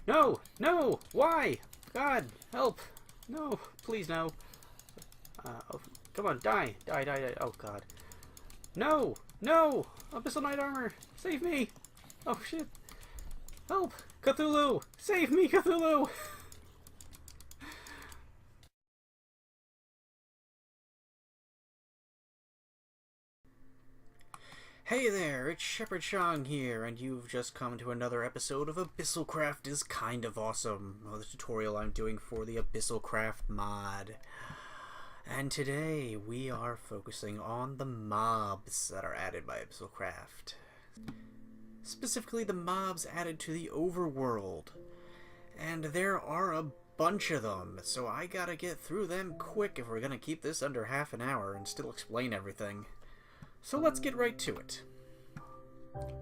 No! No! Why? God, help! No, please no. Oh, come on, die! Die, die, die. Oh, God. No! No! Abyssal Knight Armor! Save me! Oh, shit. Help! Cthulhu! Save me, Cthulhu! Hey there, it's Shepherd Shang here, and you've just come to another episode of Abyssalcraft is Kind of Awesome, the tutorial I'm doing for the Abyssalcraft mod. And today we are focusing on the mobs that are added by Abyssalcraft. Specifically the mobs added to the overworld. And there are a bunch of them, so I gotta get through them quick if we're gonna keep this under half an hour and still explain everything. So let's get right to it.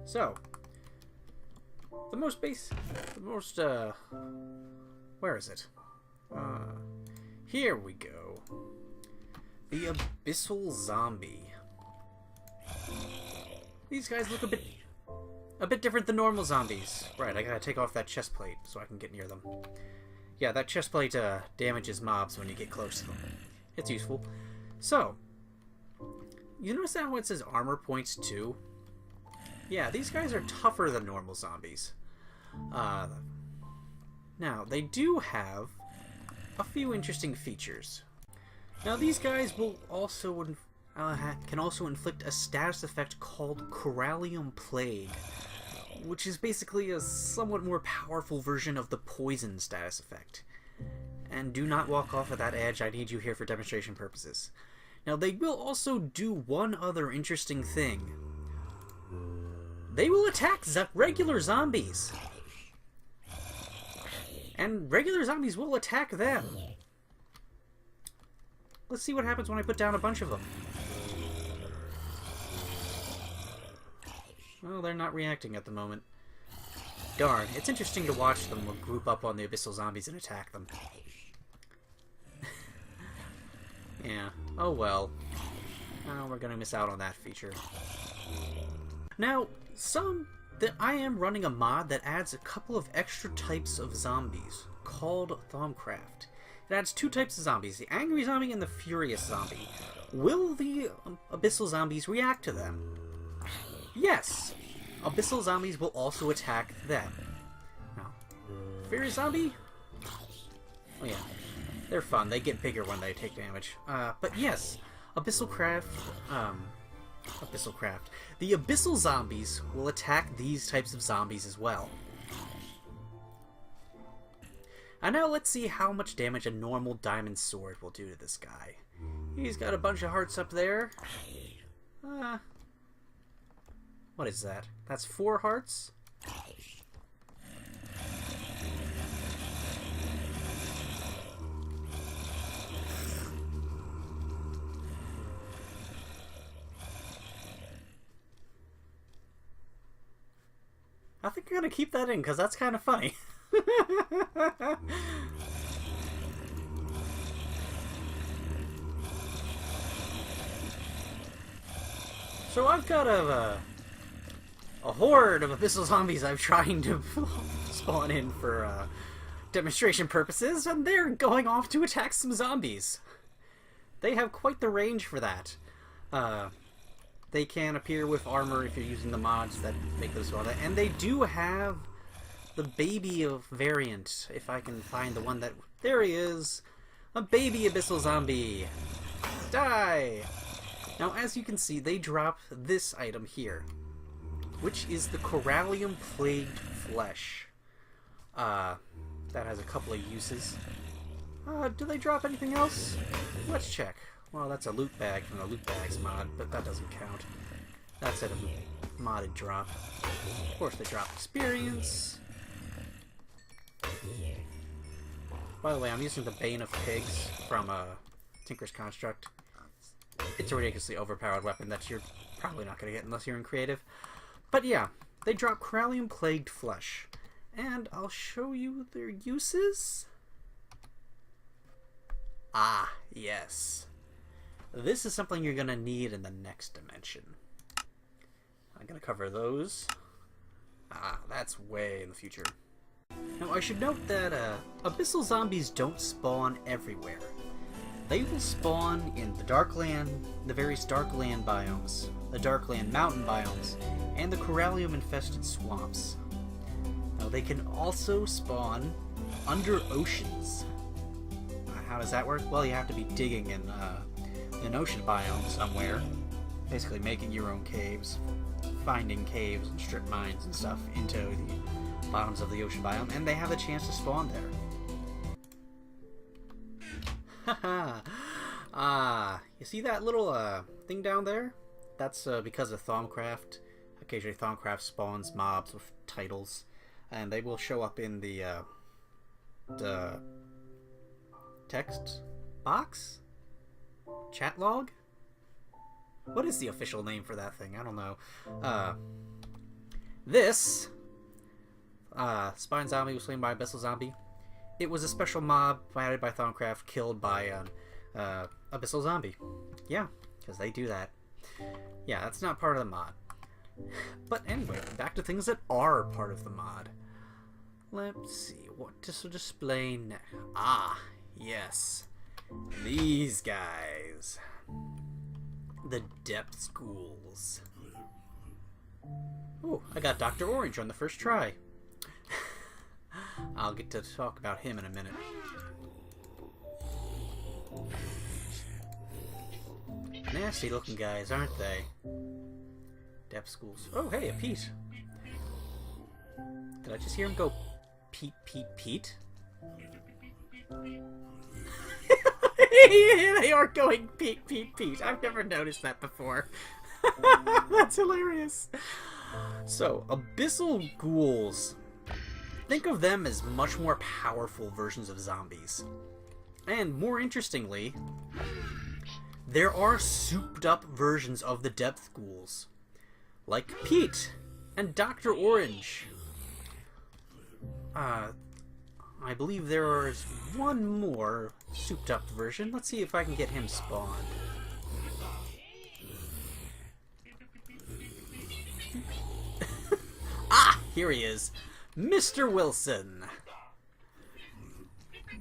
So, where is it? Here we go. The Abyssal Zombie. These guys look a bit different than normal zombies. Right, I gotta take off that chest plate so I can get near them. Yeah, that chest plate damages mobs when you get close to them. It's useful. So, you notice how it says armor points 2? Yeah, these guys are tougher than normal zombies. Now, they do have a few interesting features. Now, these guys will also can also inflict a status effect called Corallium Plague, which is basically a somewhat more powerful version of the poison status effect. And do not walk off of that edge, I need you here for demonstration purposes. Now, they will also do one other interesting thing. They will attack regular zombies. And regular zombies will attack them. Let's see what happens when I put down a bunch of them. Well, they're not reacting at the moment. Darn, it's interesting to watch them group up on the Abyssal zombies and attack them. Yeah, oh well. Oh, we're gonna miss out on that feature. Now, I am running a mod that adds a couple of extra types of zombies, called Thaumcraft. It adds two types of zombies, the angry zombie and the furious zombie. Will the Abyssal zombies react to them? Yes! Abyssal zombies will also attack them. Now, furious zombie? Oh yeah. They're fun. They get bigger when they take damage. But yes, Abyssalcraft. The Abyssal zombies will attack these types of zombies as well. And now let's see how much damage a normal diamond sword will do to this guy. He's got a bunch of hearts up there. What is that? That's 4 hearts? I think I'm gonna keep that in because that's kind of funny. So I've got a horde of Abyssal zombies I'm trying to spawn in for demonstration purposes, and they're going off to attack some zombies. They have quite the range for that. They can appear with armor if you're using the mods that make them so that, and they do have the baby of variant. If I can find the one that, there he is, a baby Abyssal zombie. Die. Now, as you can see, they drop this item here, which is the Corallium Plagued Flesh. That has a couple of uses. Do they drop anything else? Let's check. Well, that's a loot bag from the Loot Bags mod, but that doesn't count. That's a modded drop. Of course, they drop experience. By the way, I'm using the Bane of Pigs from Tinker's Construct. It's a ridiculously overpowered weapon that you're probably not going to get unless you're in creative. But yeah, they drop Corallium Plagued Flesh. And I'll show you their uses. Ah, yes. This is something you're going to need in the next dimension. I'm going to cover those. Ah, that's way in the future. Now, I should note that Abyssal zombies don't spawn everywhere. They will spawn in the Darkland, the various Darkland biomes, the Darkland mountain biomes, and the Corallium-infested swamps. Now, they can also spawn under oceans. How does that work? Well, you have to be digging in an ocean biome somewhere. Basically making your own caves, finding caves and strip mines and stuff into the bottoms of the ocean biome, and they have a chance to spawn there. Haha. You see that little thing down there? That's because of Thaumcraft. Occasionally Thaumcraft spawns mobs with titles, and they will show up in the text box? Chat log? What is the official name for that thing? I don't know. This Spine Zombie was slain by Abyssal Zombie. It was a special mob added by Thaumcraft, killed by Abyssal Zombie. Yeah, because they do that. Yeah, that's not part of the mod. But anyway, back to things that are part of the mod. Let's see, what to display next? Ah, yes. These guys. The Depths Ghouls. Oh, I got Dr. Orange on the first try. I'll get to talk about him in a minute. Nasty looking guys, aren't they? Depths Ghouls. Oh, hey, a Pete. Did I just hear him go Pete, Pete, Pete? They are going Pete, Pete, Pete. I've never noticed that before. That's hilarious. So, Abyssal Ghouls. Think of them as much more powerful versions of zombies. And more interestingly, there are souped up versions of the Depth Ghouls. Like Pete and Dr. Orange. I believe there is one more souped up version. Let's see if I can get him spawned. Ah! Here he is. Mr. Wilson.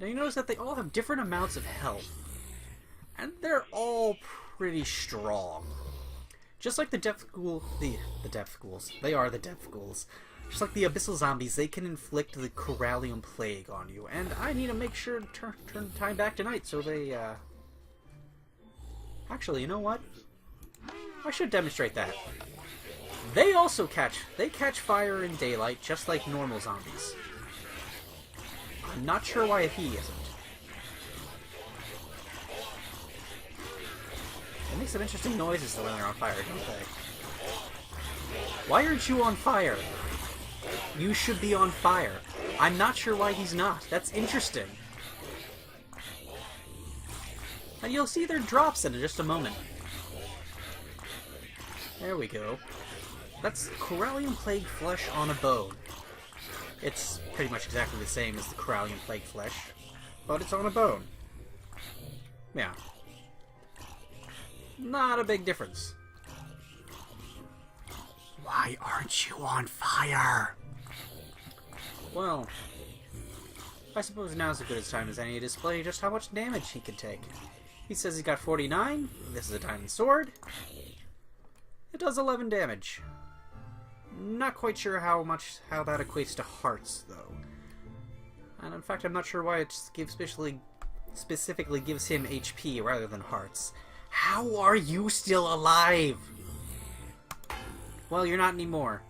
Now you notice that they all have different amounts of health. And they're all pretty strong. Just like the Depth Ghoul... The Depth Ghouls. They are the Depth Ghouls. Just like the Abyssal Zombies, they can inflict the Corallium Plague on you. And I need to make sure to turn time back to night so they, Actually, you know what? I should demonstrate that. They also catch fire in daylight, just like normal zombies. I'm not sure why he isn't. They make some interesting noises when they're on fire, don't they? Why aren't you on fire? You should be on fire. I'm not sure why he's not. That's interesting. And you'll see their drops in just a moment. There we go. That's Corallium Plague flesh on a bone. It's pretty much exactly the same as the Corallium Plague flesh, but it's on a bone. Yeah. Not a big difference. Why aren't you on fire? Well, I suppose now's as good a time as any to display just how much damage he can take. He says he's got 49. This is a diamond sword. It does 11 damage. Not quite sure how that equates to hearts, though. And in fact, I'm not sure why it specifically gives him HP rather than hearts. How are you still alive? Well, you're not anymore.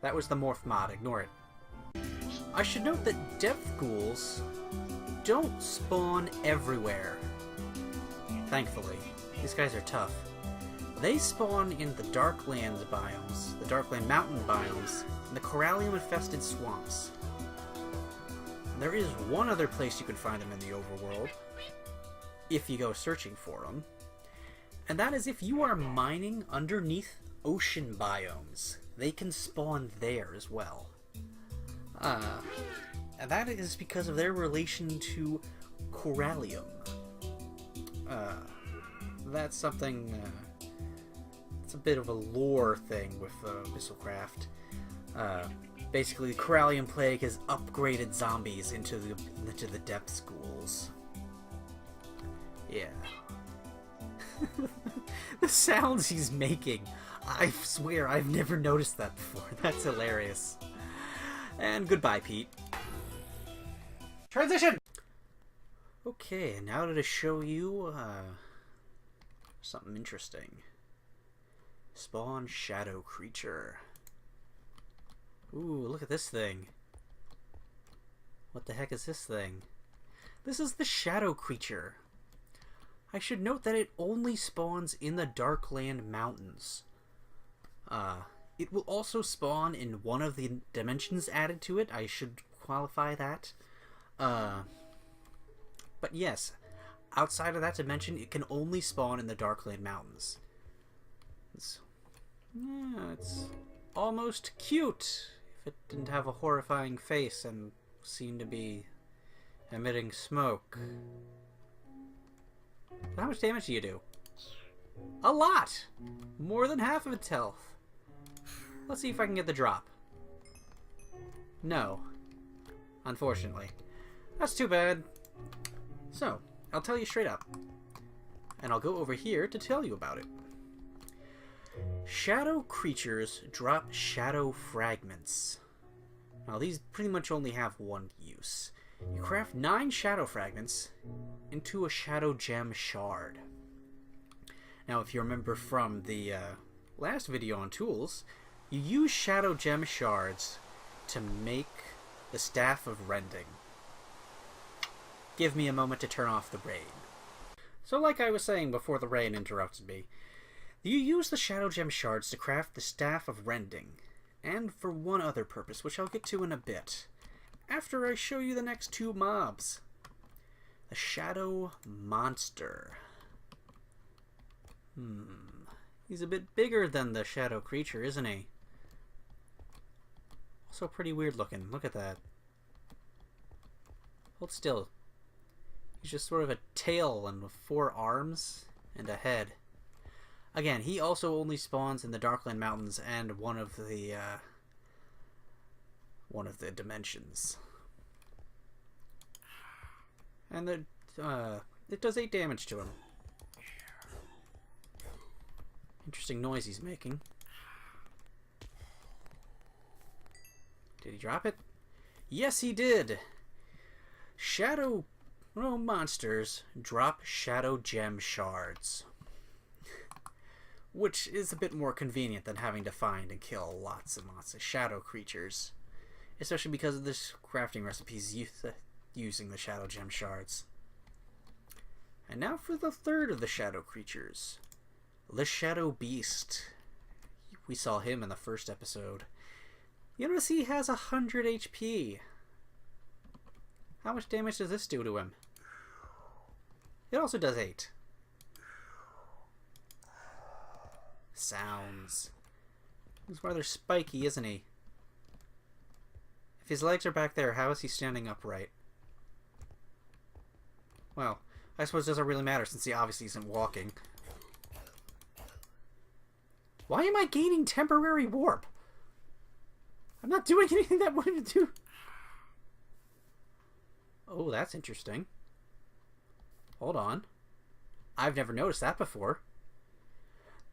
That was the morph mod. Ignore it. I should note that Depth Ghouls don't spawn everywhere. Thankfully. These guys are tough. They spawn in the Darklands biomes, the Darkland mountain biomes, and the Corallium-infested swamps. And there is one other place you can find them in the overworld, if you go searching for them, and that is if you are mining underneath ocean biomes. They can spawn there as well. And that is because of their relation to Corallium. That's something... it's a bit of a lore thing with Abyssalcraft. Basically, the Corallian Plague has upgraded zombies into the depth schools. Yeah. The sounds he's making, I swear I've never noticed that before. That's hilarious. And goodbye, Pete. Transition! Okay, now to show you something interesting. Spawn shadow creature. Ooh, look at this thing. What the heck is this thing? This is the shadow creature. I should note that it only spawns in the Darkland Mountains. It will also spawn in one of the dimensions added to it. I should qualify that. But yes, outside of that dimension, it can only spawn in the Darkland Mountains. It's almost cute if it didn't have a horrifying face and seemed to be emitting smoke. How much damage do you do? A lot! More than half of its health. Let's see if I can get the drop. No. Unfortunately. That's too bad. So, I'll tell you straight up. And I'll go over here to tell you about it. Shadow creatures drop shadow fragments. Now these pretty much only have one use. You craft 9 shadow fragments into a shadow gem shard. Now if you remember from the last video on tools, you use shadow gem shards to make the Staff of Rending. Give me a moment to turn off the rain. So like I was saying before the rain interrupted me, you use the shadow gem shards to craft the Staff of Rending, and for one other purpose, which I'll get to in a bit, after I show you the next 2 mobs. The Shadow Monster. He's a bit bigger than the shadow creature, isn't he? Also pretty weird looking. Look at that. Hold still. He's just sort of a tail and with 4 arms and a head. Again, he also only spawns in the Darkland Mountains and one of the dimensions. And it does 8 damage to him. Interesting noise he's making. Did he drop it? Yes, he did! Shadow monsters drop shadow gem shards. Which is a bit more convenient than having to find and kill lots and lots of shadow creatures. Especially because of this crafting recipes using the shadow gem shards. And now for the third of the shadow creatures. The Shadow Beast. We saw him in the first episode. You notice he has 100 HP. How much damage does this do to him? It also does 8. Sounds. He's rather spiky, isn't he? If his legs are back there, how is he standing upright? Well, I suppose it doesn't really matter since he obviously isn't walking. Why am I gaining temporary warp? I'm not doing anything that wouldn't do. Oh, that's interesting. Hold on. I've never noticed that before.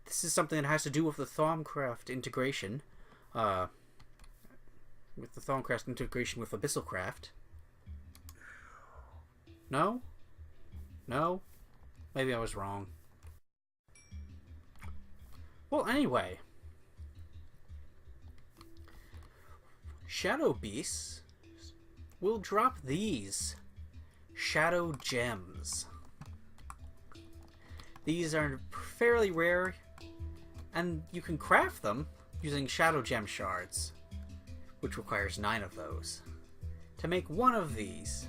This is something that has to do with the Thaumcraft integration. With the Thaumcraft integration with Abyssalcraft. No? No? Maybe I was wrong. Well, anyway. Shadow Beasts will drop these Shadow Gems. These are fairly rare, and you can craft them using Shadow Gem Shards, which requires 9 of those. To make one of these,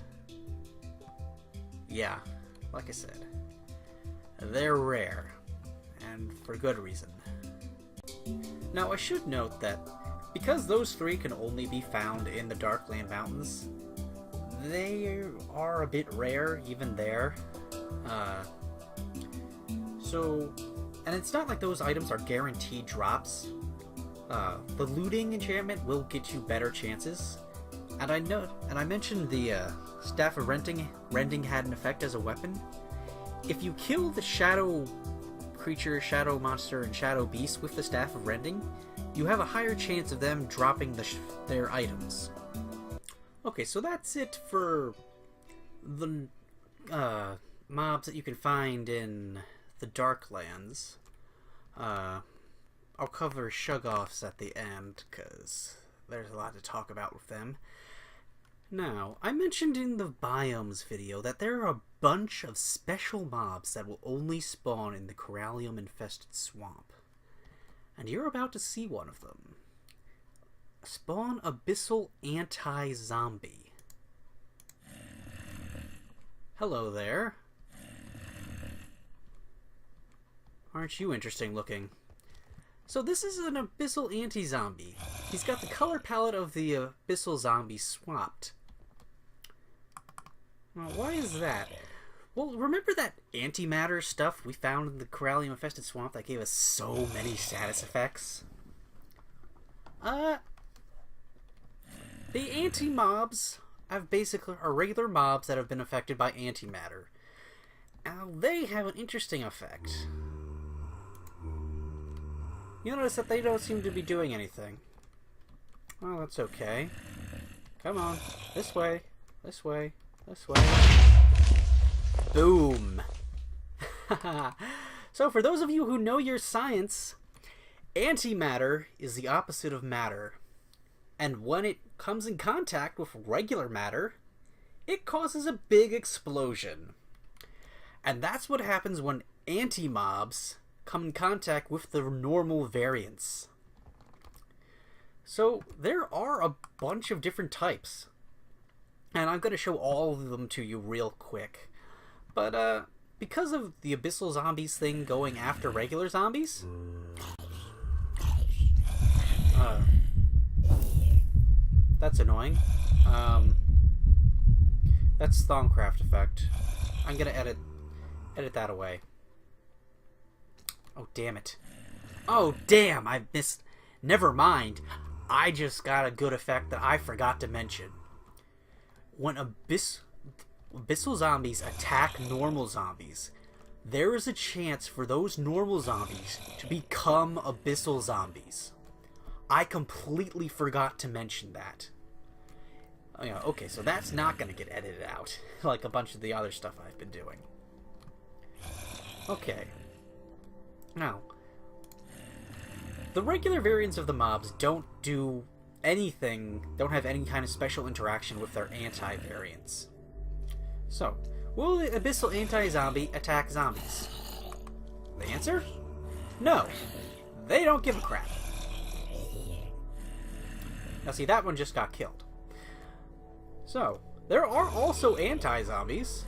yeah, like I said, they're rare, and for good reason. Now I should note that because those 3 can only be found in the Darkland Mountains, they are a bit rare even there. And it's not like those items are guaranteed drops. the looting enchantment will get you better chances. And I mentioned the Staff of Rending had an effect as a weapon. If you kill the shadow creature, shadow monster, and shadow beast with the Staff of Rending, you have a higher chance of them dropping their items. Okay, so that's it for the mobs that you can find in the Darklands. I'll cover Shoggoths at the end, because there's a lot to talk about with them. Now, I mentioned in the Biomes video that there are a bunch of special mobs that will only spawn in the Corallium-infested swamp. And you're about to see one of them. Spawn Abyssal Anti-Zombie. Hello there. Aren't you interesting looking? So this is an Abyssal Anti-Zombie. He's got the color palette of the Abyssal Zombie swapped. Well, why is that? Well, remember that antimatter stuff we found in the Corallium-infested swamp that gave us so many status effects? The anti-mobs are regular mobs that have been affected by antimatter. Now, they have an interesting effect. You notice that they don't seem to be doing anything. Well, that's okay. Come on. This way. This way. This way. Boom. So for those of you who know your science, antimatter is the opposite of matter. And when it comes in contact with regular matter, it causes a big explosion. And that's what happens when anti-mobs come in contact with the normal variants. So there are a bunch of different types. And I'm going to show all of them to you real quick. But because of the Abyssal Zombies thing going after regular zombies, that's annoying. That's Thaumcraft effect. I'm going to edit that away. Oh, damn it. Oh, damn, I missed. Never mind. I just got a good effect that I forgot to mention. When Abyssal Zombies attack normal zombies, there is a chance for those normal zombies to become Abyssal Zombies. I completely forgot to mention that. Oh, yeah, okay, so that's not going to get edited out, like a bunch of the other stuff I've been doing. Okay. Now, the regular variants of the mobs don't do anything, don't have any kind of special interaction with their anti-variants. So, will the Abyssal Anti-Zombie attack zombies? The answer? No. They don't give a crap. Now see, that one just got killed. So, there are also anti-zombies.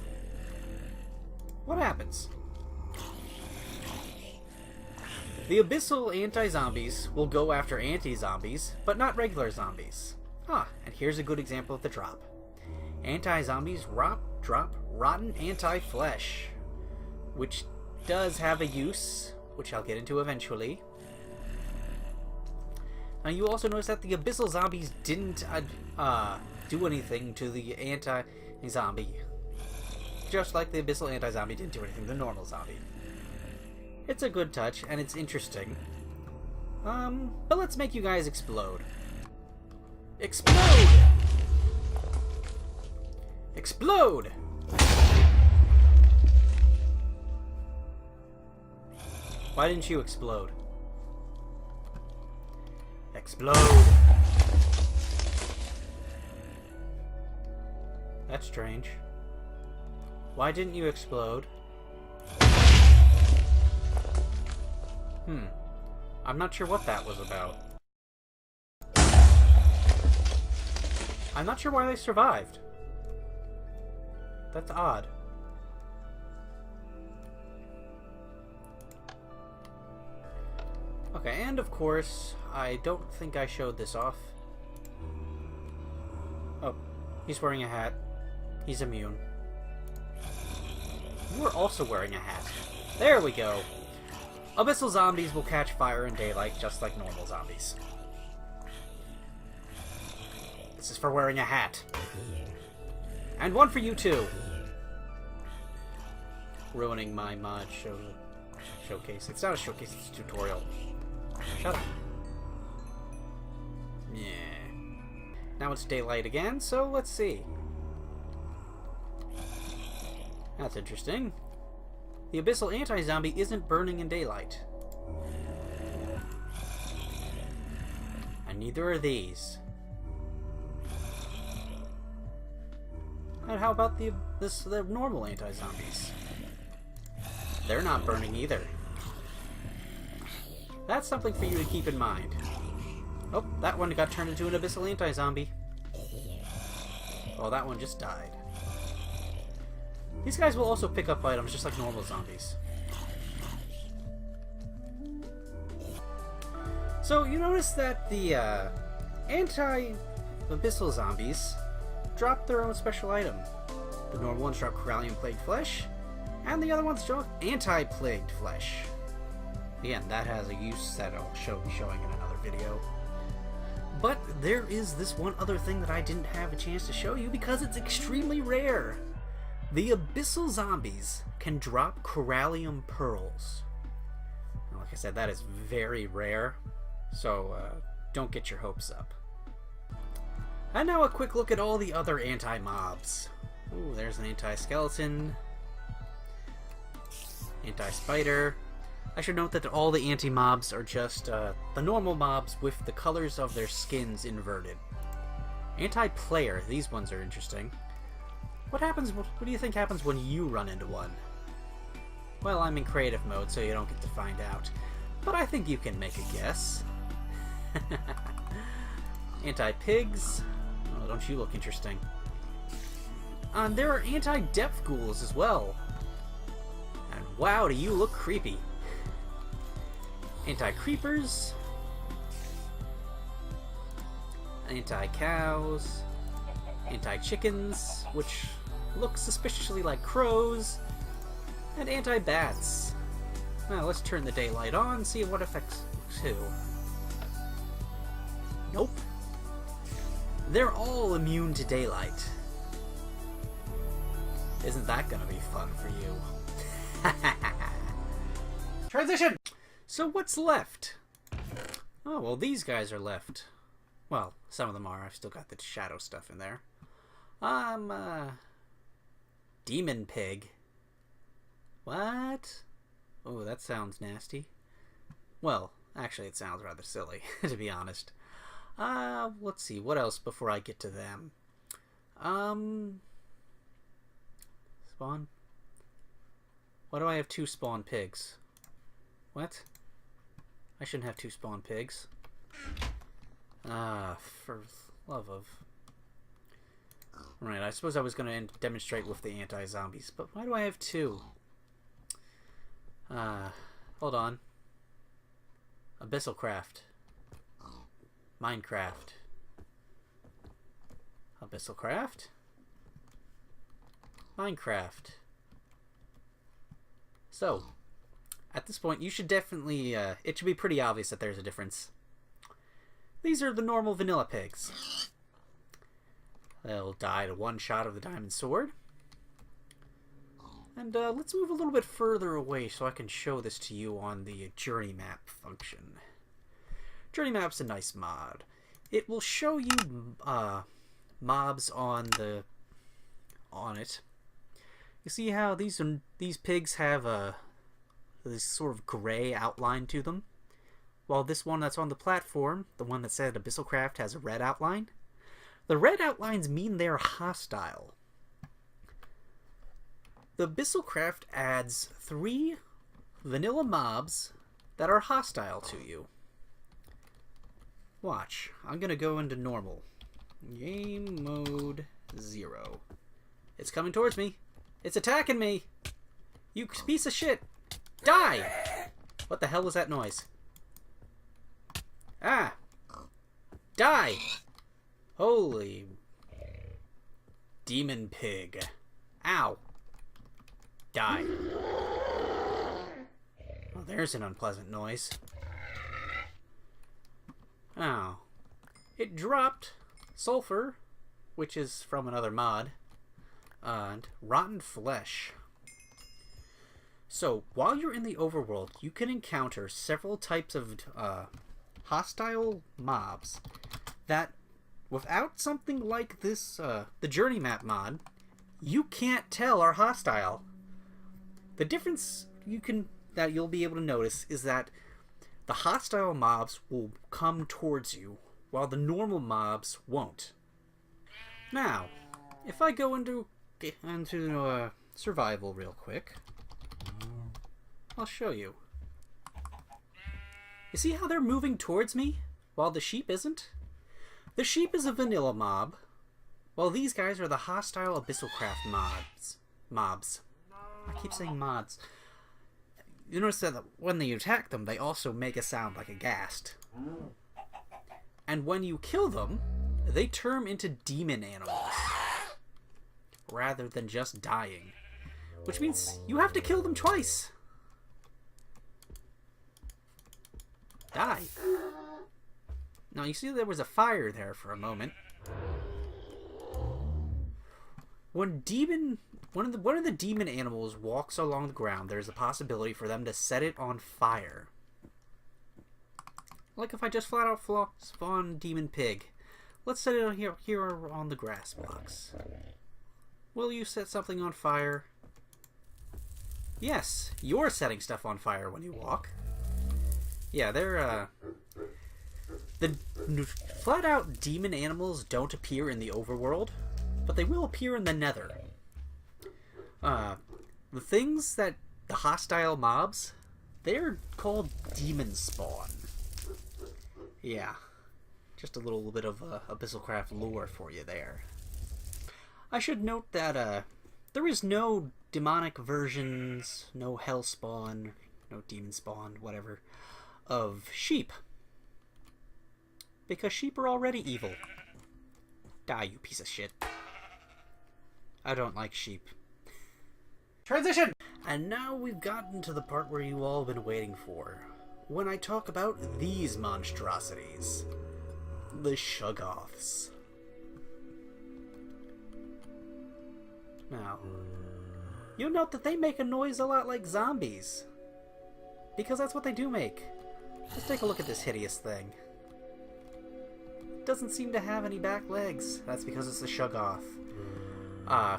What happens? The Abyssal Anti-Zombies will go after anti-zombies, but not regular zombies. And here's a good example of the drop. Anti-zombies drop rotten anti-flesh, which does have a use, which I'll get into eventually. Now you also notice that the Abyssal Zombies didn't do anything to the anti-zombie. Just like the Abyssal Anti-Zombie didn't do anything to the normal zombie. It's a good touch, and it's interesting. But let's make you guys explode. Explode! Explode! Why didn't you explode? Explode! That's strange. Why didn't you explode? I'm not sure what that was about. I'm not sure why they survived. That's odd. Okay, and of course, I don't think I showed this off. Oh, he's wearing a hat. He's immune. You are also wearing a hat. There we go. Abyssal zombies will catch fire in daylight just like normal zombies. This is for wearing a hat. And one for you too. Ruining my mod showcase. It's not a showcase, it's a tutorial. Shut up. Yeah. Now it's daylight again, so let's see. That's interesting. The Abyssal anti-zombie isn't burning in daylight. And neither are these. And how about the normal anti-zombies? They're not burning either. That's something for you to keep in mind. Oh, that one got turned into an Abyssal anti-zombie. Oh, that one just died. These guys will also pick up items just like normal zombies. So, you notice that the anti-Abyssal zombies drop their own special item. The normal ones drop Corallium Plagued Flesh, and the other ones drop Anti-Plagued Flesh. Again, that has a use that I'll be showing in another video. But there is this one other thing that I didn't have a chance to show you because it's extremely rare. The Abyssal zombies can drop Corallium Pearls. And like I said, that is very rare, so don't get your hopes up. And now a quick look at all the other anti-mobs. Ooh, there's an anti-skeleton, anti-spider. I should note that all the anti-mobs are just the normal mobs with the colors of their skins inverted. Anti-player, these ones are interesting. What do you think happens when you run into one? Well, I'm in creative mode, so you don't get to find out. But I think you can make a guess. Anti-pigs. Oh, don't you look interesting. There are anti-depth ghouls as well. And wow, do you look creepy. Anti-creepers. Anti-cows. Anti-chickens, which look suspiciously like crows. And anti-bats. Now let's turn the daylight on and see what affects who. Nope. They're all immune to daylight. Isn't that gonna be fun for you? Transition! So what's left? Oh, well, these guys are left. Well, some of them are. I've still got the shadow stuff in there. Demon pig. What? Oh, that sounds nasty. Well, actually it sounds rather silly, to be honest. Let's see, what else before I get to them? Spawn? Why do I have 2 spawn pigs? What? I shouldn't have 2 spawn pigs. For love of... Right, I suppose I was going to demonstrate with the anti-zombies, but why do I have 2? Hold on. Abyssalcraft. Minecraft. Abyssalcraft. Minecraft. So, at this point, you should definitely, it should be pretty obvious that there's a difference. These are the normal vanilla pigs. They'll die to 1 shot of the diamond sword. And let's move a little bit further away so I can show this to you on the journey map function. Journey map's a nice mod. It will show you mobs on it. You see how these pigs have this sort of gray outline to them, while this one that's on the platform, the one that said Abyssalcraft, has a red outline. The red outlines mean they're hostile. The Abyssalcraft adds 3 vanilla mobs that are hostile to you. Watch. I'm gonna go into normal. Game mode 0. It's coming towards me. It's attacking me. You piece of shit. Die! What the hell was that noise? Ah! Die! Holy... Demon pig. Ow. Die. Well, there's an unpleasant noise. Oh. It dropped sulfur, which is from another mod, and rotten flesh. So, while you're in the overworld, you can encounter several types of hostile mobs that, without something like this, the Journey Map mod, you can't tell are hostile. The difference that you'll be able to notice is that the hostile mobs will come towards you, while the normal mobs won't. Now, if I go into survival real quick, I'll show you. You see how they're moving towards me, while the sheep isn't? The sheep is a vanilla mob, while these guys are the hostile Abyssalcraft mobs. I keep saying mods. You notice that when they attack them, they also make a sound like a ghast. And when you kill them, they turn into demon animals, rather than just dying. Which means you have to kill them twice. Die. Now you see there was a fire there for a moment. When one of the demon animals walks along the ground, there's a possibility for them to set it on fire. Like if I just flat out spawn demon pig. Let's set it on here on the grass blocks. Will you set something on fire? Yes, you're setting stuff on fire when you walk. Yeah, they're the flat out demon animals don't appear in the overworld, but they will appear in the nether. The things that the hostile mobs, they're called demon spawn. Yeah, just a little bit of Abyssalcraft lore for you there. I should note that there is no demonic versions, no hell spawn, no demon spawn, whatever, of sheep. Because sheep are already evil. Die, you piece of shit. I don't like sheep. Transition! And now we've gotten to the part where you all been waiting for. When I talk about these monstrosities. The Shoggoths. Now, you'll note that they make a noise a lot like zombies. Because that's what they do make. Let's take a look at this hideous thing. It doesn't seem to have any back legs. That's because it's a Shoggoth.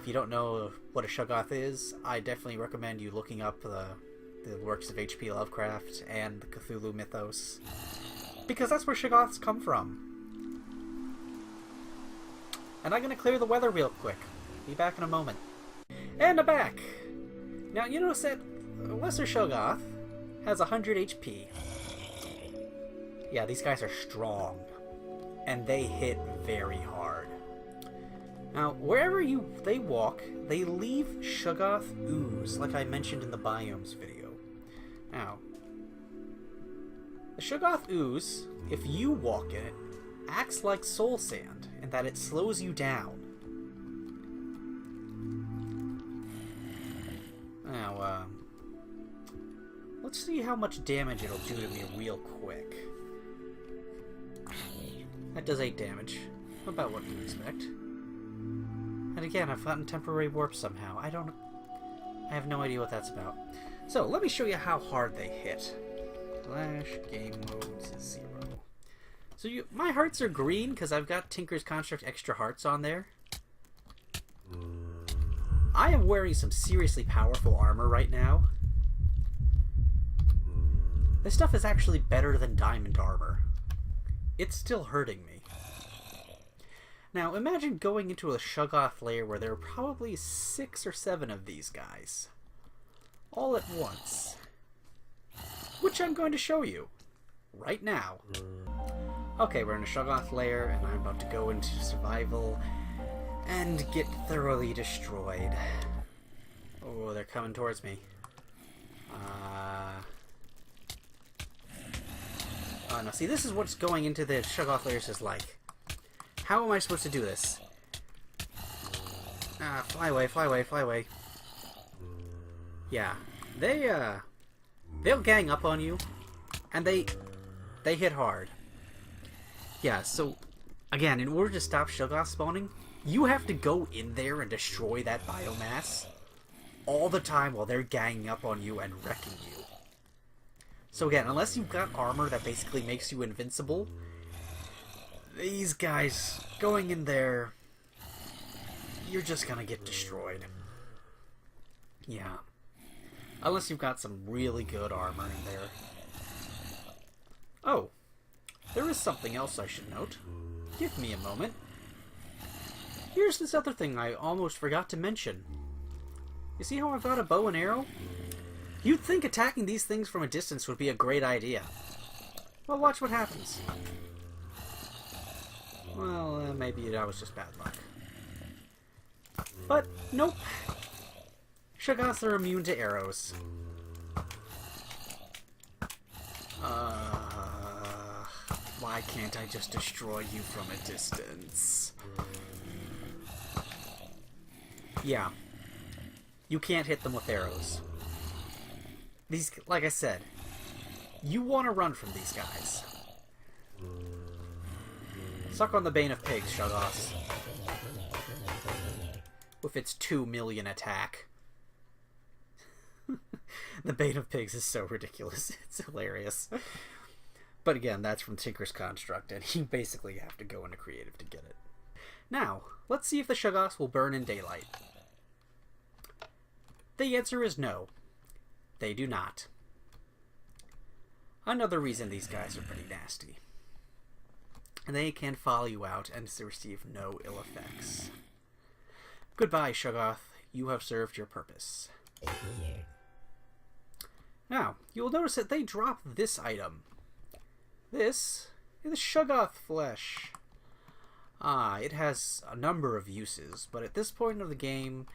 If you don't know what a Shoggoth is, I definitely recommend you looking up the works of H.P. Lovecraft and the Cthulhu mythos. Because that's where Shoggoths come from. And I'm going to clear the weather real quick. Be back in a moment. And I'm back! Now, you notice that Lesser Shoggoth has 100 HP. Yeah, these guys are strong. And they hit very hard. Now, wherever they walk, they leave Shoggoth ooze, like I mentioned in the biomes video. Now, the Shoggoth ooze, if you walk in it, acts like soul sand, in that it slows you down. Now, let's see how much damage it'll do to me real quick. That does 8 damage. About what you'd expect. And again, I've gotten temporary warp somehow. I have no idea what that's about. So, let me show you how hard they hit. Flash game mode 0. So my hearts are green because I've got Tinker's Construct extra hearts on there. I am wearing some seriously powerful armor right now. This stuff is actually better than diamond armor. It's still hurting me. Now, imagine going into a Shoggoth lair where there are probably 6 or 7 of these guys. All at once. Which I'm going to show you. Right now. Okay, we're in a Shoggoth lair, and I'm about to go into survival and get thoroughly destroyed. Oh, they're coming towards me. Oh, no, see, this is what's going into the Shoggoth lairs is like. How am I supposed to do this? Fly away, fly away, fly away. Yeah, they they'll gang up on you, and they hit hard. Yeah, so, again, in order to stop Shoggoths spawning, you have to go in there and destroy that biomass all the time while they're ganging up on you and wrecking you. So again, unless you've got armor that basically makes you invincible, these guys going in there, you're just gonna get destroyed. Yeah. Unless you've got some really good armor in there. Oh, there is something else I should note. Give me a moment. Here's this other thing I almost forgot to mention. You see how I've got a bow and arrow? You'd think attacking these things from a distance would be a great idea. Well, watch what happens. Well, maybe that was just bad luck. But, nope. Shoggoths are immune to arrows. Why can't I just destroy you from a distance? Yeah. You can't hit them with arrows. These, like I said, you want to run from these guys. Suck on the Bane of Pigs, Shoggoths. With its 2 million attack. The Bane of Pigs is so ridiculous. It's hilarious. But again, that's from Tinker's Construct, and you basically have to go into creative to get it. Now, let's see if the Shoggoths will burn in daylight. The answer is no. They do not. Another reason these guys are pretty nasty. They can follow you out and receive no ill effects. Goodbye, Shoggoth. You have served your purpose. Now, you'll notice that they drop this item. This is Shoggoth flesh. It has a number of uses, but at this point of the game,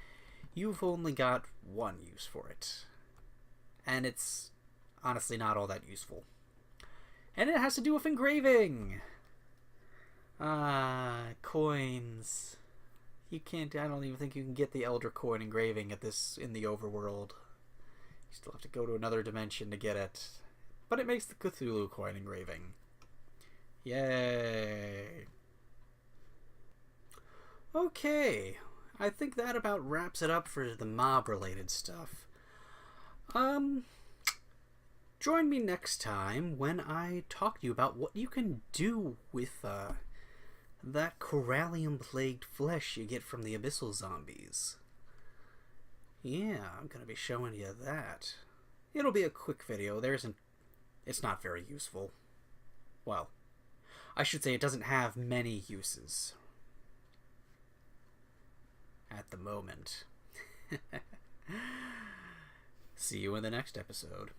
you've only got one use for it. And it's honestly not all that useful. And it has to do with engraving! Coins. You can't, I don't even think you can get the Elder Coin engraving in the overworld. You still have to go to another dimension to get it. But it makes the Cthulhu coin engraving. Yay! Okay, I think that about wraps it up for the mob-related stuff. Join me next time when I talk to you about what you can do with, that corallium-plagued flesh you get from the Abyssal zombies. Yeah, I'm gonna be showing you that. It'll be a quick video. It's not very useful. Well, I should say it doesn't have many uses. At the moment. See you in the next episode.